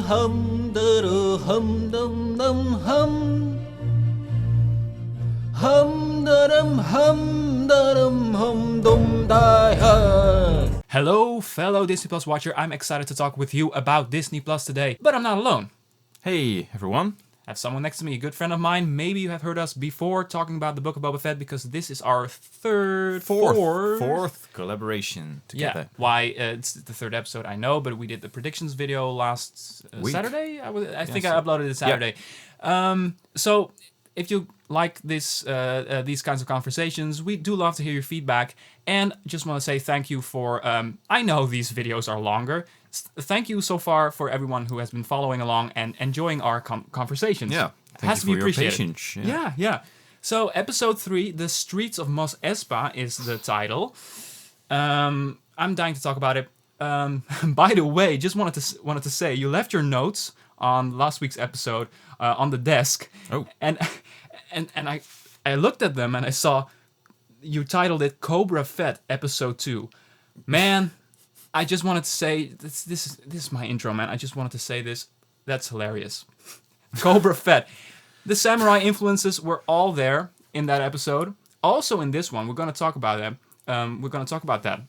hum da hum dum dum hum hum da dum hum dum die hi. Hello, fellow Disney Plus watcher. I'm excited to talk with you about Disney Plus today, but I'm not alone. Hey, everyone. I have someone next to me, a good friend of mine. Maybe you have heard us before talking about the Book of Boba Fett because this is our fourth collaboration together. Yeah, why it's the third episode, I know, but we did the predictions video last Saturday. I think I uploaded it Saturday. Yeah. So if you like these kinds of conversations, we do love to hear your feedback. And just want to say thank you for. I know these videos are longer. Thank you so far for everyone who has been following along and enjoying our conversations. Yeah, thank you for your patience. Yeah. So episode 3, The Streets of Mos Espa is the title. I'm dying to talk about it. By the way, just wanted to say you left your notes on last week's episode on the desk. Oh. And I looked at them and I saw you titled it Cobra Fett episode 2. Man, I just wanted to say this is my intro, man. I just wanted to say this. That's hilarious. Cobra Fett. The samurai influences were all there in that episode. Also in this one, we're going to talk about that.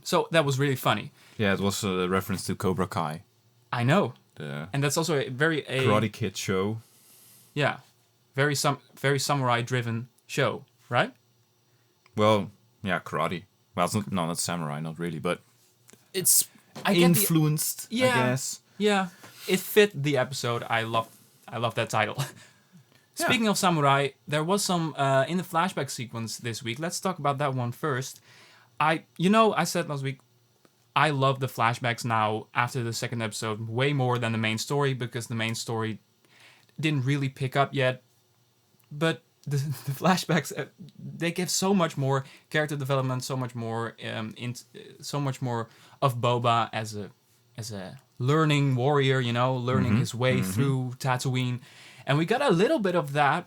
So that was really funny. Yeah, it was a reference to Cobra Kai. I know. And that's also a Karate Kid show. Yeah. Very samurai-driven show, right? Well, yeah, karate. Well, it's not samurai, not really, but it's influenced, I guess. Yeah, it fit the episode. I love that title. Speaking of samurai, there was some in the flashback sequence this week. Let's talk about that one first. I said last week, I love the flashbacks now after the second episode way more than the main story because the main story didn't really pick up yet. But the flashbacks, they give so much more character development, so much more of Boba as a learning warrior, learning his way through Tatooine. And we got a little bit of that,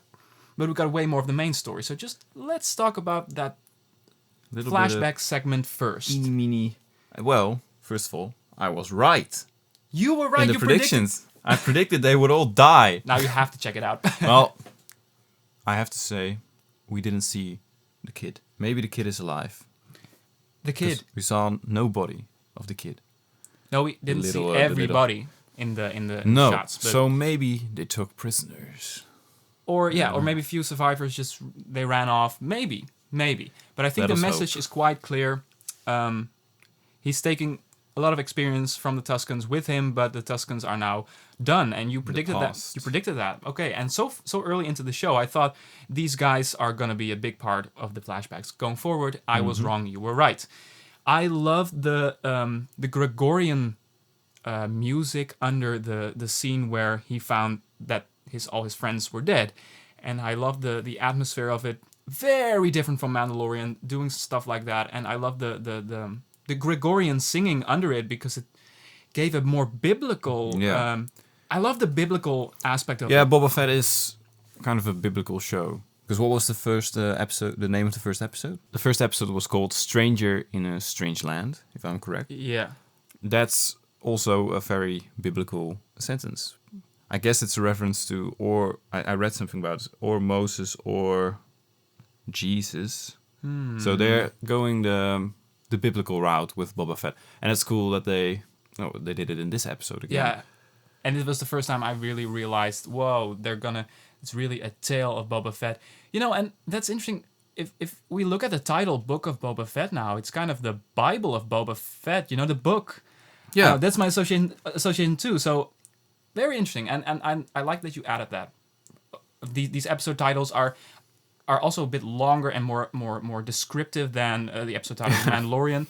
but we got way more of the main story. So just let's talk about that little flashback segment first. Mini. Well, first of all, I was right. You were right. In the predictions. I predicted they would all die. Now you have to check it out. Well, I have to say, we didn't see the kid. Maybe the kid is alive. The kid. We saw no body of the kid. No, we didn't see everybody in the shots. But so maybe they took prisoners. Or maybe a few survivors they ran off. Maybe. But I think the message is quite clear. He's taking a lot of experience from the Tuscans with him, but the Tuscans are now done. And you predicted that. You predicted that. Okay. And so early into the show, I thought these guys are gonna be a big part of the flashbacks going forward. I was wrong. You were right. I love the Gregorian music under the scene where he found that all his friends were dead, and I love the atmosphere of it. Very different from Mandalorian, doing stuff like that, and I love the Gregorian singing under it because it gave a more biblical. Yeah. I love the biblical aspect of it. Yeah, Boba Fett is kind of a biblical show. Because what was the first episode? The name of the first episode? The first episode was called "Stranger in a Strange Land," if I'm correct. Yeah. That's also a very biblical sentence. I guess it's a reference to, or I read something about it, or Moses or Jesus. So they're going the biblical route with Boba Fett, and it's cool that they did it in this episode again. Yeah, and it was the first time I really realized, whoa, it's really a tale of Boba Fett. And that's interesting. If we look at the title, Book of Boba Fett now, it's kind of the Bible of Boba Fett, the book. Yeah. That's my association too. So very interesting. And I like that you added that. These episode titles are also a bit longer and more descriptive than the episode title of Mandalorian.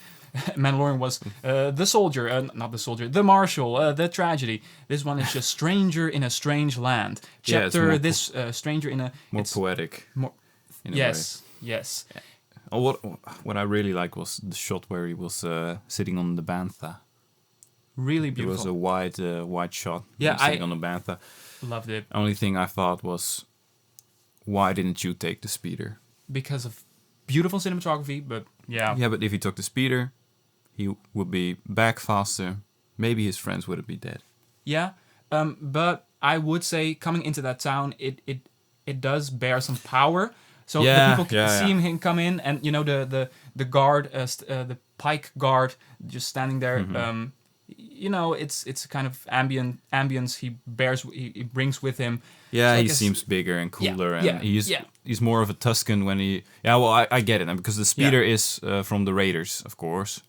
Mandalorian was the soldier, not the soldier, the marshal, the tragedy. This one is just Stranger in a Strange Land. Chapter Stranger in a... More poetic. Yes. What I really liked was the shot where he was sitting on the bantha. Really beautiful. It was a wide shot. Yeah, sitting on the bantha. Loved it. Only thing I thought was, why didn't you take the speeder? Because of beautiful cinematography, but yeah. Yeah, but if he took the speeder, he would be back faster. Maybe his friends wouldn't be dead. Yeah, But I would say coming into that town, it does bear some power. So Yeah, the people seeing him come in, and you know the guard, the pike guard, just standing there. You know, it's a kind of ambience he brings with him. Yeah, So he seems bigger and cooler, and yeah. he's more of a Tusken when he. Yeah, well, I get it, and because the speeder is from the Raiders, of course.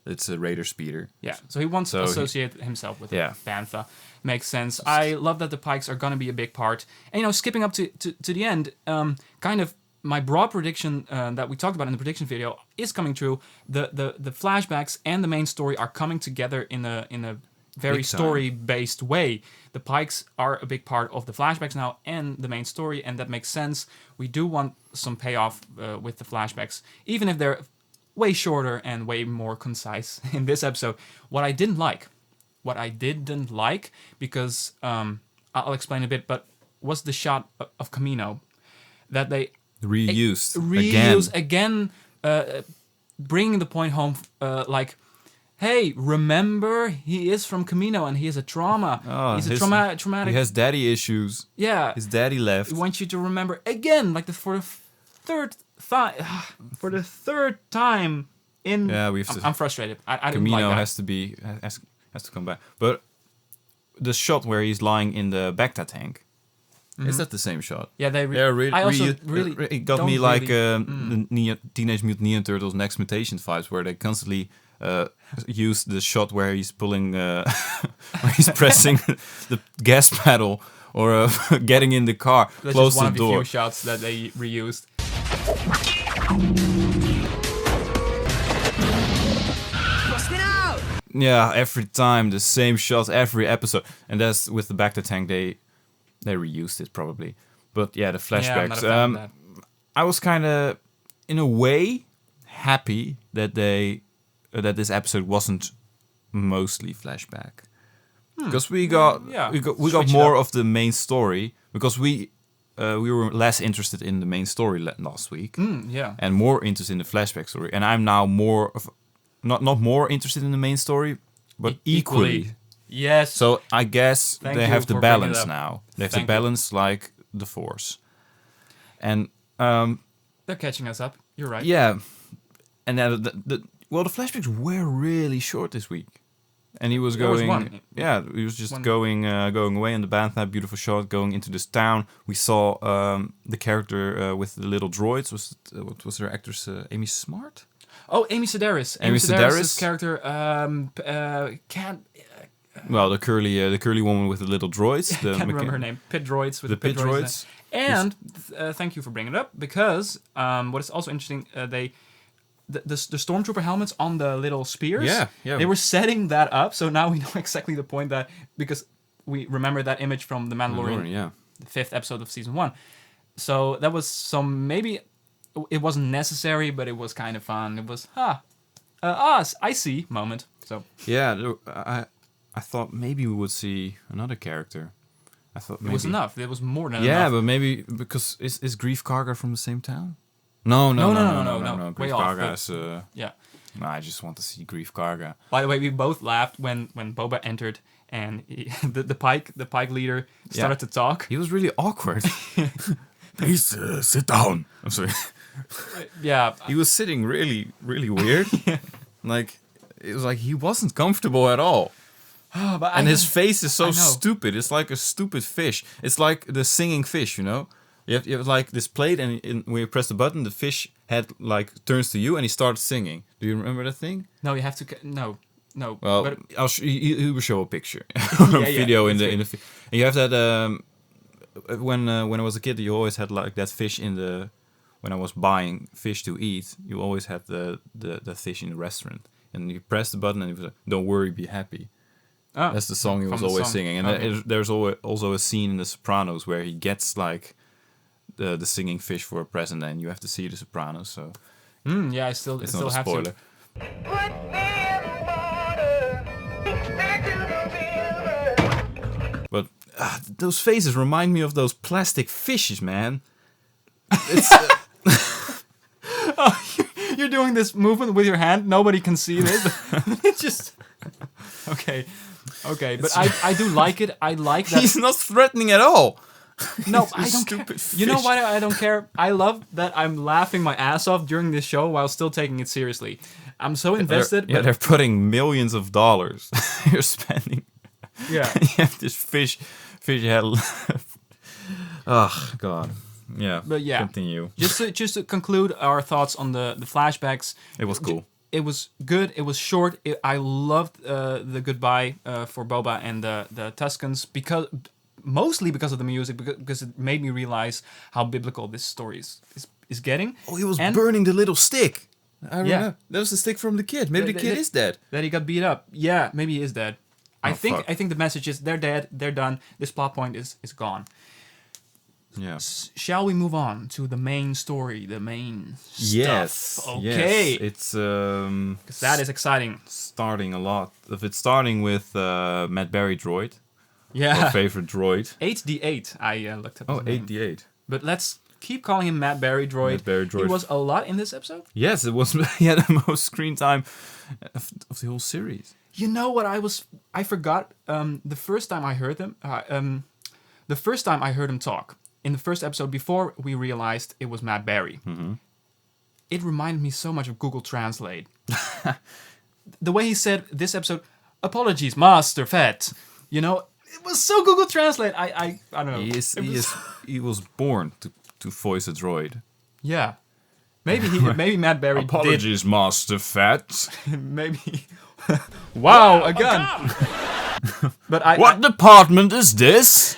It's a Raider speeder. Yeah, so he wants to associate himself with the Bantha. Makes sense. I love that the Pikes are going to be a big part. And, you know, skipping up to the end, kind of my broad prediction that we talked about in the prediction video is coming true. The flashbacks and the main story are coming together in a very story-based way. The Pikes are a big part of the flashbacks now and the main story, and that makes sense. We do want some payoff with the flashbacks, even if they're way shorter and way more concise in this episode. What I didn't like, because I'll explain a bit, but was the shot of Camino that they reuse again, bringing the point home, like, hey, remember, he is from Camino and he has a trauma. He's a traumatic. He has daddy issues. Yeah, his daddy left. We want you to remember again, like for the third time in. Yeah, I'm frustrated. I didn't Camino like that. has to come back. But the shot where he's lying in the Bacta tank, is that the same shot? Yeah, it got me like the Teenage Mutant Ninja Turtles Next Mutation vibes, where they constantly use the shot where he's pulling, where he's pressing the gas pedal or getting in the car, That's close just one the of the door. few shots that they reused. Yeah, every time the same shots, every episode, and that's with the Bacta tank. They reused it probably, but yeah, the flashbacks. Yeah, I'm not a fan of that. I was kind of, in a way, happy that that this episode wasn't mostly flashback, because we got more of the main story, because we were less interested in the main story last week, and more interested in the flashback story, and I'm now more of. Not more interested in the main story, but equally. Yes. So I guess they have the balance now. They have the balance like the Force. And they're catching us up. You're right. Yeah. And then the flashbacks were really short this week. And he was going. He was just going away in the Bantha. Beautiful shot going into this town. We saw the character with the little droids. What was her actress? Amy Smart. Oh, Amy Sedaris. Amy Sedaris' character can't. Well, the curly woman with the little droids. I can't remember her name. Pit droids with the pit droids. And thank you for bringing it up, because what is also interesting, the stormtrooper helmets on the little spears. Yeah. They were setting that up, so now we know exactly the point, that because we remember that image from The Mandalorian, the 5th episode of season 1. So that was maybe. It wasn't necessary, but it was kind of fun. It was, I see moment. So yeah, I thought maybe we would see another character. I thought maybe it was enough. It was more than enough. Yeah, but maybe because is Grief Karga from the same town? No. Grief Karga is. No, I just want to see Grief Karga. By the way, we both laughed when Boba entered and the Pike leader started to talk. He was really awkward. Please sit down. I'm sorry. Yeah, he was sitting really, really weird. Like it was like he wasn't comfortable at all. And his face is so stupid. It's like a stupid fish. It's like the singing fish, you know. You have like this plate, and when you press the button, the fish head like turns to you, and he starts singing. Do you remember that thing? No, you have to. No. Well, I'll he will show a picture, a video in the. And you have that. When I was a kid, you always had like that fish in the. When I was buying fish to eat, you always had the fish in the restaurant, and you press the button, and it was like, "Don't worry, be happy." That's the song he was always singing, and there's also a scene in The Sopranos where he gets like the singing fish for a present, and you have to see The Sopranos. So I still it's still not a have spoiler. to. But those faces remind me of those plastic fishes, man. It's. You're doing this movement with your hand. Nobody can see this. It's just okay. Okay, but I do like it. I like that. He's not threatening at all. No, I don't care. You know why I don't care? I love that I'm laughing my ass off during this show while still taking it seriously. I'm so invested. They're putting millions of dollars you're spending. Yeah. You have this fish head. Oh, God. Yeah. But yeah. Continue. Just to conclude our thoughts on the flashbacks. It was cool. It was good. It was short. I loved the goodbye for Boba and the Tuscans mostly because of the music, because it made me realize how biblical this story is getting. Oh, he was burning the little stick. I remember. That was the stick from the kid. Maybe the kid is dead. That he got beat up. Yeah, maybe he is dead. I think the message is they're dead. They're done. This plot point is gone. Yeah. Shall we move on to the main story, the main Yes. stuff? Okay. Yes. It's because that is exciting. Starting a lot. If it's starting with Matt Berry droid. Yeah. Our favorite droid. 8D8. I looked up. Oh, his name. 8D8. But let's keep calling him Matt Berry droid. Matt Berry droid. He was a lot in this episode. Yes, it was. He had the most screen time of the whole series. You know what I forgot the first time I heard him. The first time I heard him talk in the first episode, before we realized it was Matt Berry. Mm-hmm. It reminded me so much of Google Translate. The way he said this episode, "Apologies, Master Fett." You know, it was so Google Translate. I don't know. He was born to voice a droid. Yeah, maybe Matt Berry. Apologies, Master Fett. Maybe. Wow, a gun. But what department is this?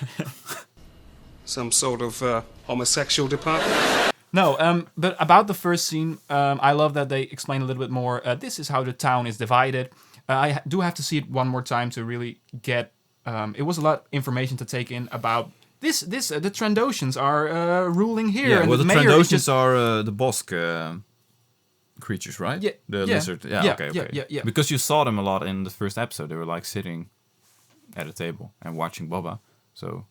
Some sort of homosexual department? No, but about the first scene, I love that they explain a little bit more. This is how the town is divided. I do have to see it one more time to really get. It was a lot of information to take in about this. The Trandoshans are ruling here. Yeah, and well, the Trandoshans are the Bosk creatures, right? Yeah, the lizard. Yeah. Because you saw them a lot in the first episode. They were like sitting at a table and watching Boba. So.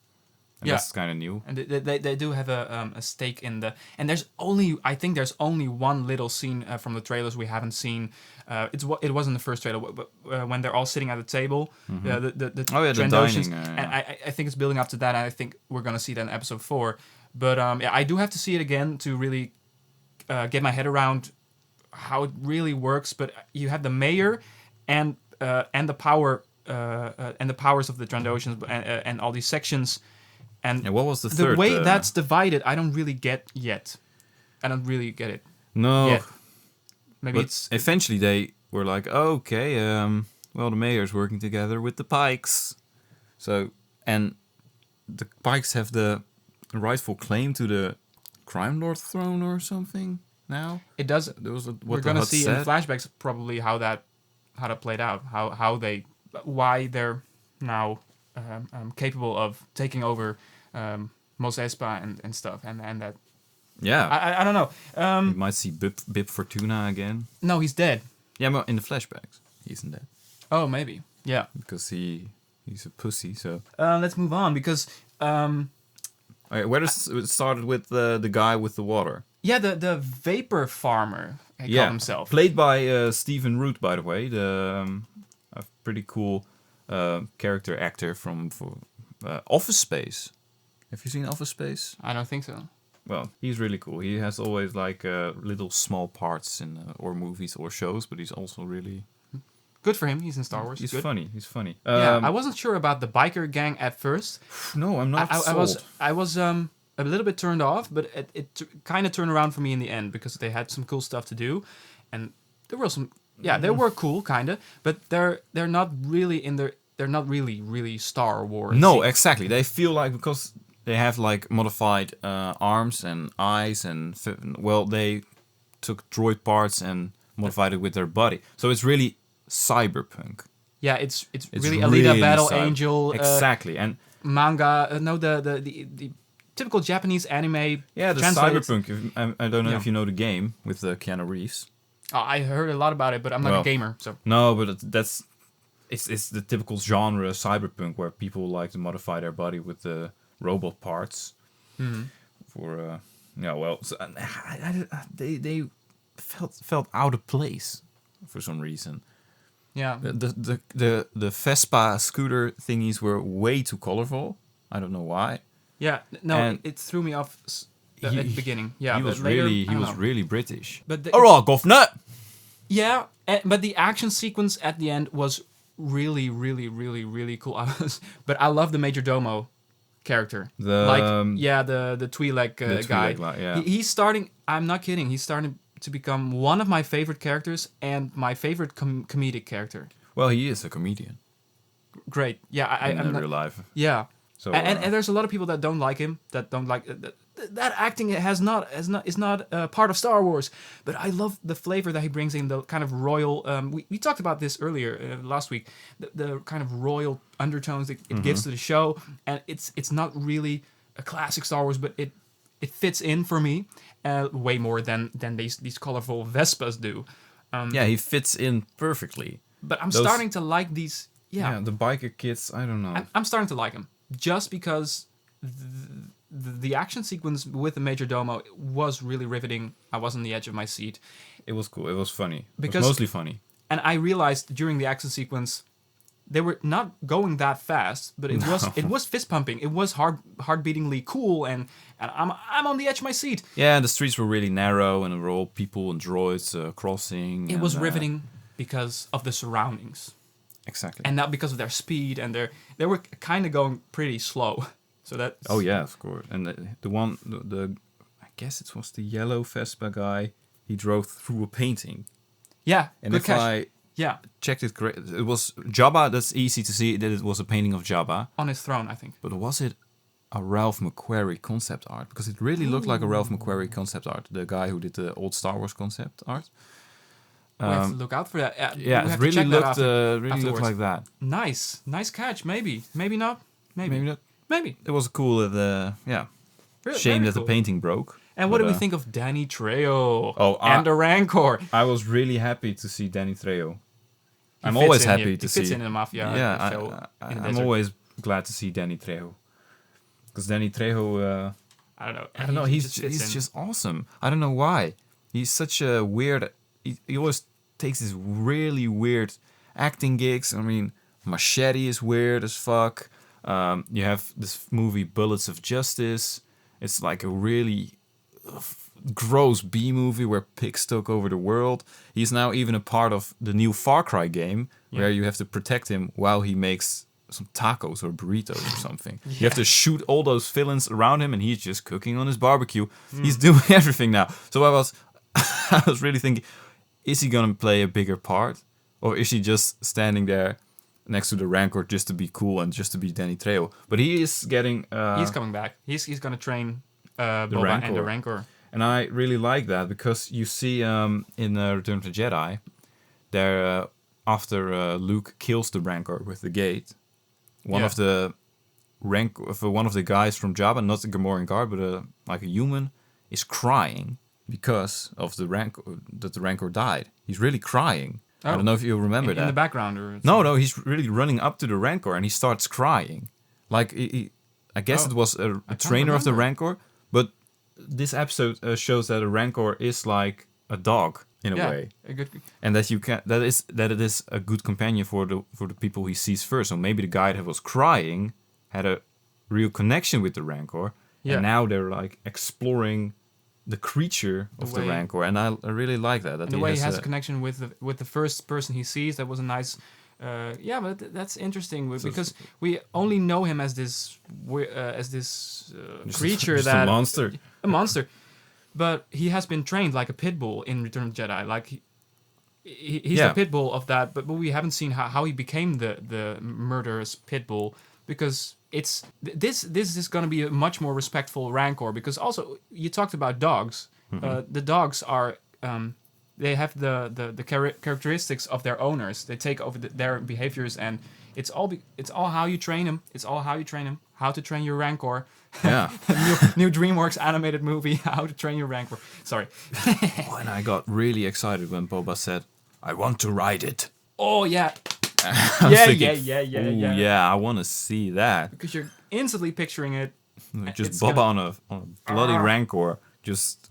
And that's kind of new. And they do have a stake in the... And I think there's only one little scene from the trailers we haven't seen. It was in the first trailer, but when they're all sitting at the table, the Trandoshans, dining. And I think it's building up to that, and I think we're going to see that in episode 4. But I do have to see it again to really get my head around how it really works. But you have the mayor and the power and the powers of the Trandoshans and all these sections. And what was the third? The way that's divided, I don't really get yet. I don't really get it. No. Yet. Maybe but it's... Eventually they were like, okay, well, the mayor's working together with the Pikes. So, and the Pikes have the rightful claim to the Crime Lord throne or something now? It does. We're going to see in flashbacks probably how that played out. Why they're now capable of taking over Mos Espa and stuff, and that. Yeah, I don't know. You might see Bib Fortuna again. No, he's dead. Yeah, but in the flashbacks, he isn't dead. Oh, maybe. Yeah, because he's a pussy. So let's move on because. Where does it started with the guy with the water? Yeah, the vapor farmer. He called himself. Played by Stephen Root, by the way, a pretty cool character actor from Office Space. Have you seen Office Space? I don't think so. Well, he's really cool. He has always like little small parts in or movies or shows, but he's also really good for him. He's in Star Wars. He's funny. He's funny. Yeah, I wasn't sure about the biker gang at first. No, I'm not sold. I was a little bit turned off, but it kind of turned around for me in the end because they had some cool stuff to do, and there were some. Yeah, they were cool, kind of, but they're not really they're not really Star Wars. No, exactly. They feel like because they have like modified arms and eyes and they took droid parts and modified it with their body. So it's really cyberpunk. Yeah, it's really Alita Battle Angel. Exactly, and manga. The typical Japanese anime. Yeah, the cyberpunk. I don't know if you know the game with Keanu Reeves. I heard a lot about it, but I'm not a gamer, so... No, but it's the typical genre cyberpunk where people like to modify their body with the robot parts. Mm-hmm. For they felt out of place for some reason. Yeah. The Vespa scooter thingies were way too colorful. I don't know why. Yeah. No, And it threw me off at the beginning. Yeah. he but was later, really really British. But Alright, governor. Yeah, but the action sequence at the end was really, really, really, really cool. But I love the Major Domo character. The Twi'lek guy. Twi'lek, yeah. He's starting. I'm not kidding. He's starting to become one of my favorite characters and my favorite comedic character. Well, he is a comedian. Great. Yeah, in real life. Yeah. So and there's a lot of people that don't like him. That don't like that acting is not part of Star Wars. But I love the flavor that he brings in, the kind of royal. We talked about this earlier last week. The kind of royal undertones that it gives to the show, and it's not really a classic Star Wars, but it fits in for me way more than these colorful Vespas do. He fits in perfectly. But I'm starting to like these. Yeah, the biker kids. I don't know. I'm starting to like them just because the action sequence with the Major Domo was really riveting. I was on the edge of my seat. It was cool. It was funny. It was mostly funny. And I realized during the action sequence, they were not going that fast, but it was fist pumping. It was heart-beatingly cool, and I'm on the edge of my seat. Yeah, and the streets were really narrow, and there were all people and droids crossing. It was riveting because of the surroundings. Exactly. And not because of their speed, and they were kind of going pretty slow. So that. Oh yeah, of course. And the I guess it was the yellow Vespa guy. He drove through a painting. Yeah. And good if catch. I checked it correct, it was Jabba. That's easy to see that it was a painting of Jabba on his throne, I think. But was it a Ralph McQuarrie concept art? Because it really looked like a Ralph McQuarrie concept art. The guy who did the old Star Wars concept art. We have to look out for that. Yeah, it really looked like that. Nice catch. Maybe not. Maybe not. Maybe it was cool. Shame that the painting broke. And what do we think of Danny Trejo? And the Rancor. I was really happy to see Danny Trejo. I'm always happy to see. He fits in the Mafia. Yeah, I'm always glad to see Danny Trejo. Because Danny Trejo, I don't know. He's just awesome. I don't know why. He's such a weird. He always takes these really weird acting gigs. I mean, Machete is weird as fuck. You have this movie Bullets of Justice. It's like a really gross B movie where pigs took over the world. He's now even a part of the new Far Cry game where you have to protect him while he makes some tacos or burritos or something. You have to shoot all those villains around him and he's just cooking on his barbecue. He's doing everything now. So I was really thinking, is he gonna play a bigger part? Or is he just standing there next to the Rancor just to be cool and just to be Danny Trejo? But he is getting... he's coming back. He's gonna train Boba and the Rancor. And I really like that because you see in Return of the Jedi, there after Luke kills the Rancor with the gate, one of the guys from Jabba, not the Gamorrean guard, but like a human, is crying because of the Rancor died. He's really crying. I don't know if you remember that. In the background or something. No, he's really running up to the Rancor and he starts crying. Like I guess it was a trainer of the Rancor, but this episode shows that a Rancor is like a dog in a way, and that it is a good companion for the people he sees first. So maybe the guy that was crying had a real connection with the Rancor, and now they're like exploring the creature of the Rancor, and I really like that. And the way he has a connection with the first person he sees, that was a nice. But that's interesting because we only know him as this creature just that a monster. But he has been trained like a pit bull in Return of the Jedi. Like he's the pit bull of that, but we haven't seen how he became the murderous pit bull, because this is going to be a much more respectful Rancor, because also you talked about dogs. The dogs are they have the characteristics of their owners. They take over their behaviors, and it's all how you train them. It's all how you train them. How to Train Your Rancor. Yeah. new DreamWorks animated movie, How to Train Your Rancor. Sorry. And I got really excited when Boba said, "I want to ride it." Oh yeah. Yeah, I want to see that. Because you're instantly picturing it. Just Boba on a bloody Rancor. Just.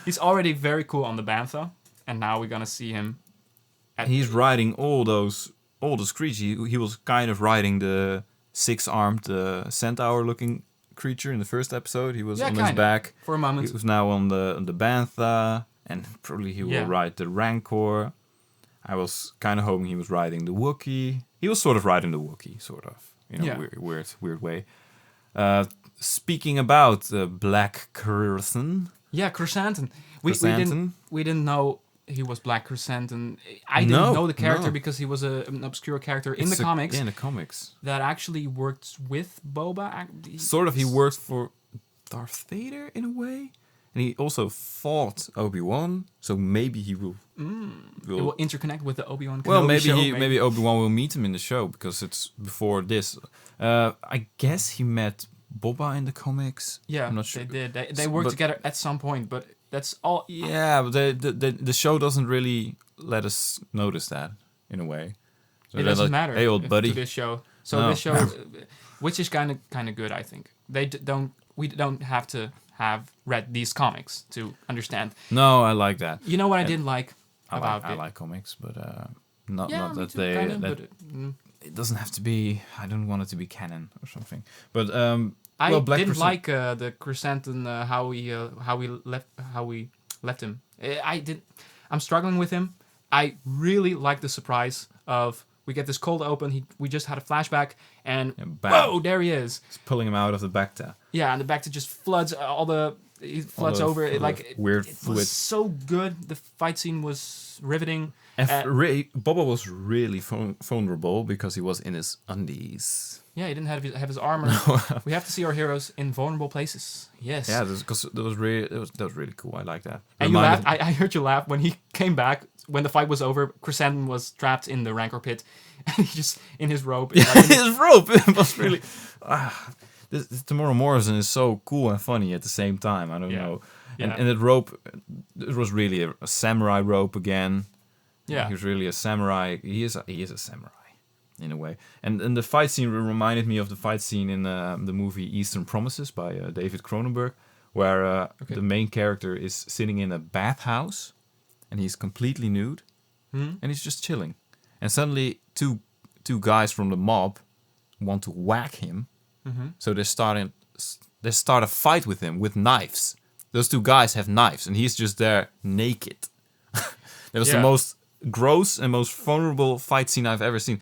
He's already very cool on the Bantha, and now we're gonna see him He's riding all those creatures. He was kind of riding the 6-armed centaur-looking creature in the first episode. He was on his back for a moment. He was now on the bantha, and probably he will ride the rancor. I was kind of hoping he was riding the Wookiee. He was sort of riding the Wookiee, sort of, in a weird way. Speaking about Black Chrysanthemum. Yeah, Chrysanthemum. We didn't know he was Black Chrysanthemum. I didn't know the character because he was an obscure character in the comics. Yeah, in the comics. That actually worked with Boba. He worked for Darth Vader in a way. And he also fought Obi-Wan, so maybe he will... It will interconnect with the Obi-Wan Kenobi Well, show, maybe Obi-Wan will meet him in the show, because it's before this. I guess he met Boba in the comics. Yeah, I'm not sure. They did. They worked together at some point, but that's all... Yeah, but the show doesn't really let us notice that, in a way. So it doesn't matter hey, old buddy. To this show. So this show, which is kind of good, I think. We don't have to have read these comics to understand. No, I like that. You know what I didn't like about it? I like comics, but not that too, they... kinda, that it doesn't have to be... I don't want it to be canon or something. But I didn't like the Chrysanthemum how we left him. I'm struggling with him. I really like the surprise of we get this cold open. We just had a flashback, and whoa, there he is. It's pulling him out of the Bacta. Yeah, and the Bacta just floods over it. Like weird it fluid. was so good. The fight scene was riveting. Boba was really vulnerable because he was in his undies. Yeah, he didn't have his armor. We have to see our heroes in vulnerable places. Yes. Yeah, because that was really cool. I like that. And you laughed. I heard you laugh when he came back. When the fight was over, Chrysanthemum was trapped in the Rancor pit, and he just in his robe. Yeah, like, his robe. It was really. This Temuera Morrison is so cool and funny at the same time. I don't know. Yeah. And that rope, it was really a samurai rope again. Yeah, he was really a samurai. He is a samurai in a way. And the fight scene reminded me of the fight scene in the movie Eastern Promises by David Cronenberg, where the main character is sitting in a bathhouse. And he's completely nude, and he's just chilling. And suddenly, two guys from the mob want to whack him. So they start a fight with him with knives. Those two guys have knives, and he's just there naked. That was the most gross and most vulnerable fight scene I've ever seen.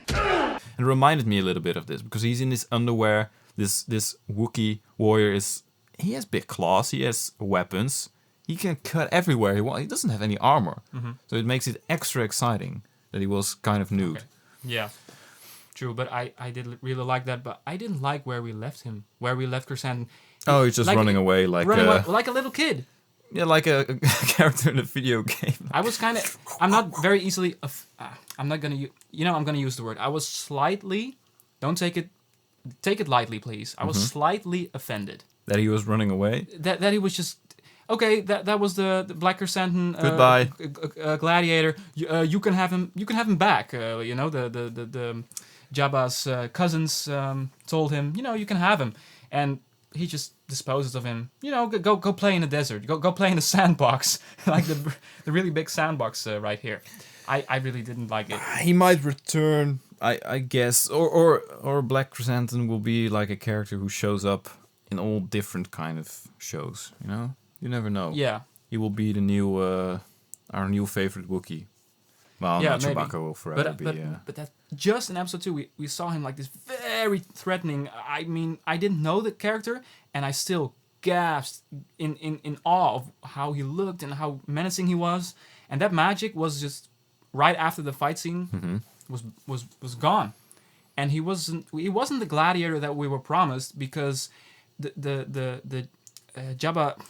It reminded me a little bit of this because he's in his underwear. This Wookiee warrior he has big claws, he has weapons, he can cut everywhere he wants. He doesn't have any armor. So it makes it extra exciting that he was kind of nude. Okay. Yeah, true, but I did really like that, but I didn't like where we left him, where we left Chrysanthemum. Oh, he's just running away like a little kid. Yeah, like a character in a video game. I'm not very easily, I'm not gonna, I'm gonna use the word. I was slightly, don't take it lightly, please. I was slightly offended. That he was running away? That he was just... Okay, that was the Black Chrysanthemum Goodbye. Gladiator. You can have him back. The Jabba's cousins told him, you can have him. And he just disposes of him. Go play in the desert. Go play in the sandbox. Like the really big sandbox right here. I really didn't like it. He might return, I guess. Or Black Chrysanthemum will be like a character who shows up in all different kind of shows, You never know. Yeah. He will be the new, our new favorite Wookiee. Well, yeah, Chewbacca will forever be. But that just in episode 2, we saw him like this very threatening. I mean, I didn't know the character, and I still gasped in awe of how he looked and how menacing he was. And that magic was just right after the fight scene was gone, and he wasn't the gladiator that we were promised because. The Jabba...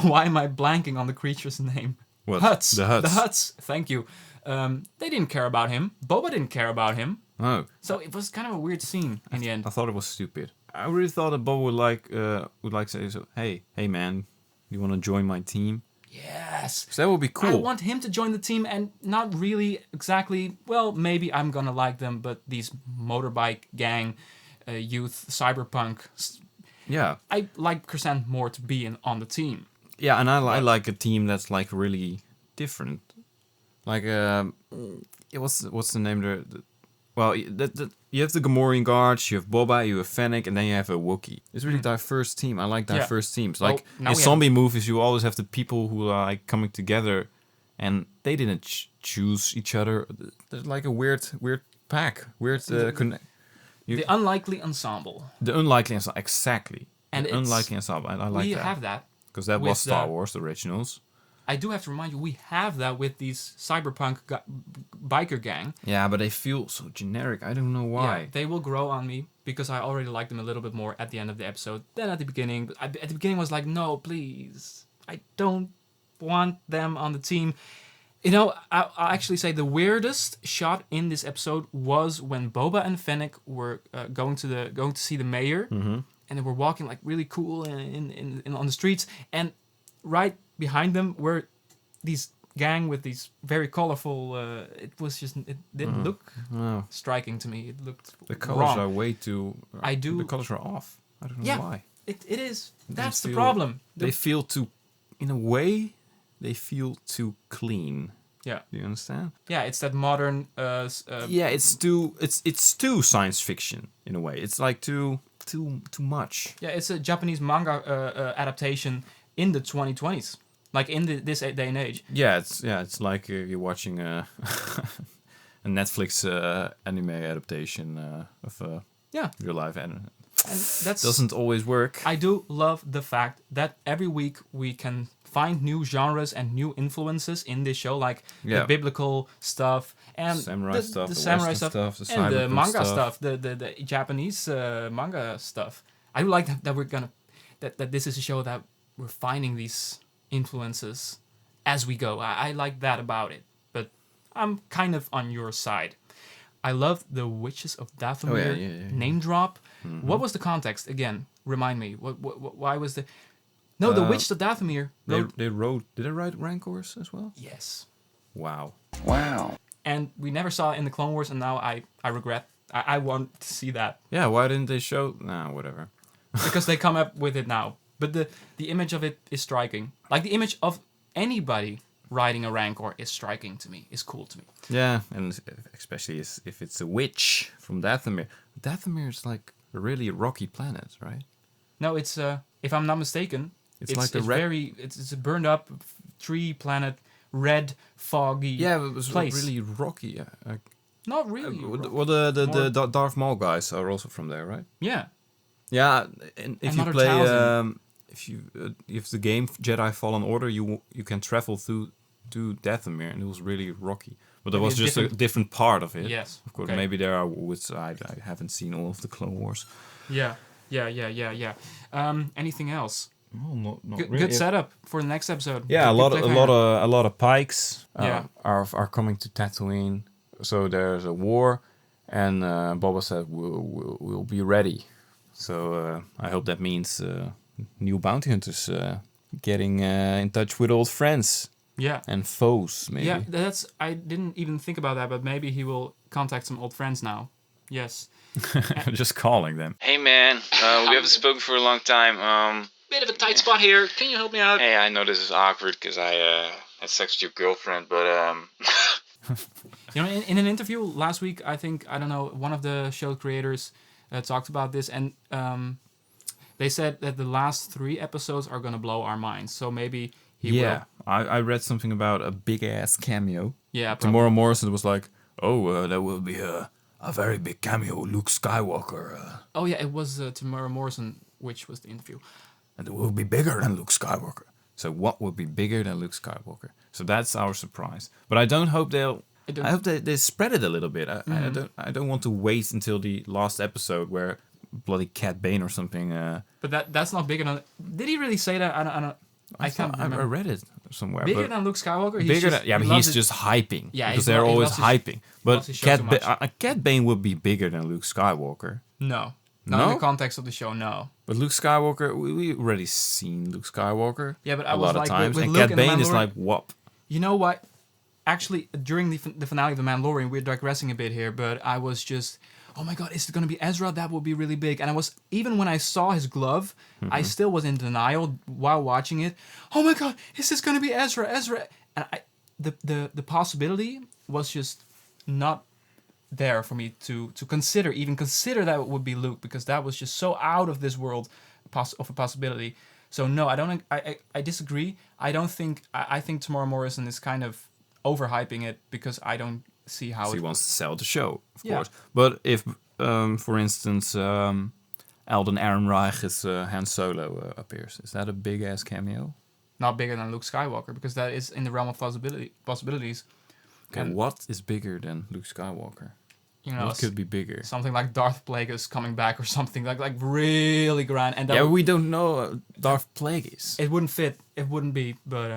Why am I blanking on the creature's name? What? Hutts. The Hutts. The Hutts, thank you. They didn't care about him. Boba didn't care about him. Oh. So it was kind of a weird scene in the end. I thought it was stupid. I really thought that Boba would like to say, so, hey man, you want to join my team? Yes. So that would be cool. I want him to join the team and not really exactly, well, maybe I'm going to like them, but these motorbike gang, youth, cyberpunk... Yeah, I like Chrysanthemum more to be on the team. Yeah, and I like a team that's like really different. Like, what's the name there? Well, you have the Gamorrean guards, you have Boba, you have Fennec, and then you have a Wookiee. It's a really diverse team. I like diverse teams. Like in zombie movies, you always have the people who are like coming together, and they didn't choose each other. There's like a weird pack, connect. The unlikely ensemble. The unlikely ensemble, exactly. And the unlikely ensemble. I like that. We have that. Because that was Star Wars, the originals. I do have to remind you, we have that with these cyberpunk biker gang. Yeah, but they feel so generic. I don't know why. Yeah, they will grow on me because I already like them a little bit more at the end of the episode than at the beginning. But at the beginning, I was like, no, please. I don't want them on the team. You know, I'll actually say the weirdest shot in this episode was when Boba and Fennec were going to see the mayor, and they were walking like really cool in on the streets, and right behind them were these gang with these very colorful. It didn't look striking to me. It looked the colors wrong. are way too. The colors are off. I don't know why. It is. That's the problem. They feel too, in a way. They feel too clean. Yeah. Do you understand? Yeah, it's that modern. It's too science fiction in a way. It's like too much. Yeah, it's a Japanese manga adaptation in the 2020s, like in this day and age. Yeah, it's like you're watching a Netflix anime adaptation of real life anime. And that doesn't always work. I do love the fact that every week we can find new genres and new influences in this show, like the biblical stuff and samurai the samurai stuff, the and the manga stuff, the Japanese manga stuff. I like that we're gonna that this is a show that we're finding these influences as we go. I like that about it, but I'm kind of on your side. I love the Witches of Dathomir name drop. Mm-hmm. What was the context again? Remind me. Why was the the Witches of Dathomir? Did they write Rancors as well? Yes. Wow. And we never saw it in the Clone Wars, and now I regret. I want to see that. Yeah. Why didn't they show? Nah, whatever. Because they come up with it now. But the image of it is striking. Like the image of anybody riding a Rancor is striking to me. Is cool to me. Yeah, and especially if it's a witch from Dathomir. Dathomir is like a really rocky planet, right? No, it's if I'm not mistaken, it's like it's a burned up tree planet, red, foggy. Yeah, it was place. Really rocky. Not really. Well, the Darth Maul guys are also from there, right? Yeah. Yeah, and if you play if the game Jedi Fallen Order, you can travel through to Dathomir, and it was really rocky. But there was just a different part of it. Yes. Of course, maybe there are woods. I haven't seen all of the Clone Wars. Yeah. Anything else? No, not good, really. Good setup for the next episode. Yeah, a lot of pikes are coming to Tatooine. So there's a war, and Boba said we'll be ready. So I hope that means new bounty hunters getting in touch with old friends. Yeah. And foes, maybe. Yeah, I didn't even think about that, but maybe he will contact some old friends now. Yes. Just calling them. Hey man, we haven't spoken for a long time. Bit of a tight spot here. Can you help me out? Hey, I know this is awkward because I had sex with your girlfriend, but You know, in an interview last week, I don't know, one of the show creators talked about this, and they said that the last 3 episodes are gonna blow our minds. So maybe he will. I read something about a big ass cameo. Yeah, Temuera Morrison was like, there will be a very big cameo, Luke Skywalker. Oh yeah, it was Temuera Morrison, which was the interview. And it will be bigger than Luke Skywalker. So what will be bigger than Luke Skywalker? So that's our surprise. But I don't hope I hope they spread it a little bit. I don't want to wait until the last episode where bloody Cat Bane or something. But that's not big enough. Did he really say that? I can't remember. I read it somewhere. Bigger than Luke Skywalker? He's just hyping. Yeah, because they're always hyping. But Cat Bane would be bigger than Luke Skywalker. No. Not in the context of the show, no. But Luke Skywalker, we already seen Luke Skywalker. Yeah, but I a was lot like, of times, with and Luke Cat Bane is like, whoop. You know what? Actually, during the finale of The Mandalorian, we're digressing a bit here, but I was just, oh my god, is it going to be Ezra? That would be really big. And I was, even when I saw his glove, I still was in denial while watching it. Oh my god, is this going to be Ezra? And the possibility was just not there for me to even consider that it would be Luke, because that was just so out of this world of a possibility. So no, I disagree. I think Temuera Morrison is kind of overhyping it, because I don't see how he wants to sell the show, of course. But if, for instance, Alden Ehrenreich's Han Solo appears, is that a big ass cameo? Not bigger than Luke Skywalker, because that is in the realm of possibilities. Okay, And what is bigger than Luke Skywalker? You know, what could be bigger? Something like Darth Plagueis coming back, or something like really grand. And that we don't know Darth Plagueis. It wouldn't fit. It wouldn't be. But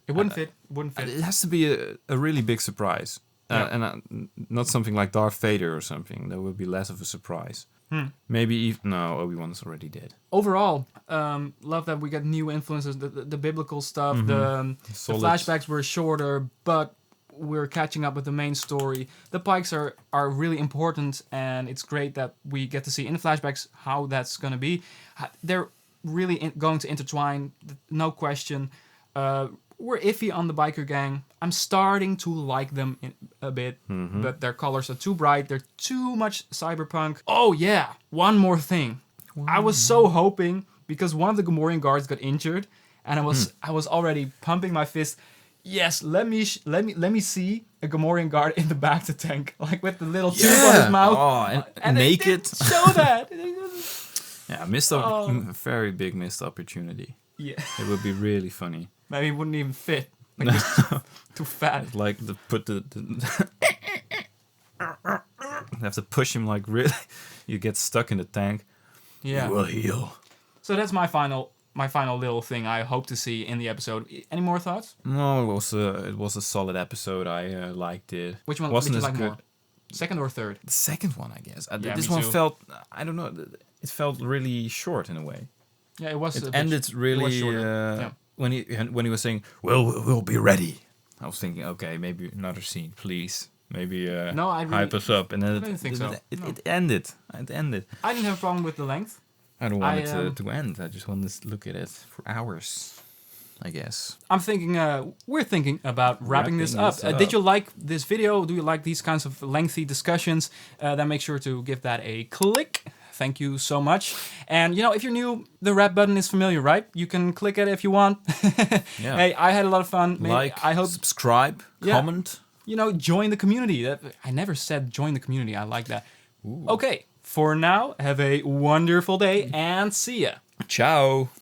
it wouldn't fit. It wouldn't fit. It has to be a really big surprise, and not something like Darth Vader or something. That would be less of a surprise. Maybe even Obi-Wan's already dead. Overall, love that we got new influences. The biblical stuff. The flashbacks were shorter, but we're catching up with the main story. The Pikes are really important, and it's great that we get to see in the flashbacks how that's going to be. They're really going to intertwine, no question. We're iffy on the biker gang. I'm starting to like them a bit, but their colors are too bright. They're too much cyberpunk. Oh yeah, one more thing. I was so hoping, because one of the Gamorrean guards got injured, and I was already pumping my fist. Yes, let me see a Gamorrean guard in the back to tank, like with the little tube on his mouth. Oh, and naked. Show that. Very big missed opportunity. Yeah, it would be really funny. Maybe it wouldn't even fit. Like, too fat. Like the have to push him like really. You get stuck in the tank. Yeah, you will heal. So that's my final little thing I hope to see in the episode. Any more thoughts? No, it was a solid episode. I liked it. Which one wasn't did you as like good? More? Second or third? The second one, I guess. This me one too. felt, I don't know, it felt really short in a way. Yeah, it was. It ended really when he was saying, "Well, we'll be ready." I was thinking, okay, maybe another scene, please. Maybe hype us up, and then I didn't think so. It ended. It ended. I didn't have a problem with the length. I don't want it to end. I just want to look at it for hours, I guess. I'm thinking, we're thinking about wrapping this up. Did you like this video? Do you like these kinds of lengthy discussions? Then make sure to give that a click. Thank you so much. And, you know, if you're new, the wrap button is familiar, right? You can click it if you want. Hey, I had a lot of fun. I hope subscribe, comment. You know, join the community. I never said join the community. I like that. Ooh. Okay, for now, have a wonderful day and see ya. Ciao.